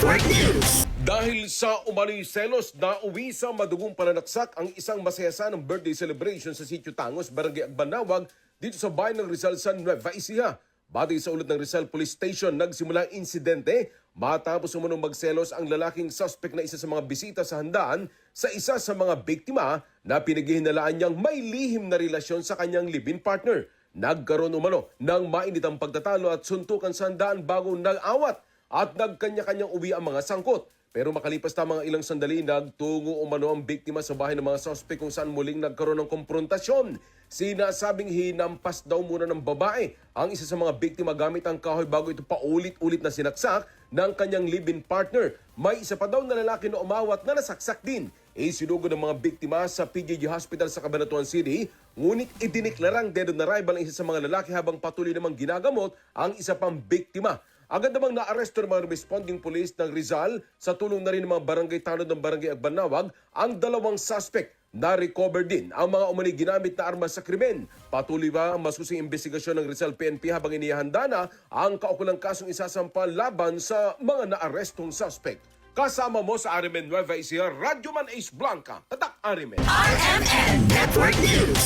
Network News. Dahil sa umano'y selos na uwi sa madugong pananaksak ang isang masayasanang birthday celebration sa Sitio Tangos, Barangay Agbanawag, dito sa bayan ng Rizal sa Nueva Ecija. Batay sa ulat ng Rizal Police Station, nagsimula ang insidente matapos umunong magselos ang lalaking suspect na isa sa mga bisita sa handaan sa isa sa mga biktima na pinaghihinalaan niyang may lihim na relasyon sa kanyang live-in partner. Nagkaroon umano ng mainitang pagtatalo at suntukan sa handaan bago nag-awat at nagkanya-kanyang uwi ang mga sangkot. Pero makalipas na mga ilang sandali, nagtungo umano ang biktima sa bahay ng mga suspect kung saan muling nagkaroon ng komprontasyon. Sinasabing hinampas daw muna ng babae ang isa sa mga biktima gamit ang kahoy bago ito paulit-ulit na sinaksak ng kanyang live-in partner. May isa pa daw na lalaki na umawat na nasaksak din. Isinugo ng mga biktima sa PGG Hospital sa Cabanatuan City, ngunit idiniklarang dead on arrival ang isa sa mga lalaki habang patuloy namang ginagamot ang isa pang biktima. Agad namang naaresto ng mga responding police ng Rizal sa tulong na rin ng mga barangay tanod ng Barangay Agbanawag ang dalawang suspect. Na-recover din ang mga umani ginamit na armas sa krimen. Patuloy ba ang masusing investigasyon ng Rizal PNP habang inihanda na ang kaukulang kasong isasampa laban sa mga naarestong suspect. Kasama mo sa RMN Nueva Ecija, Radyo Man Ace Blanca, Tatak RMN. RMN Network News.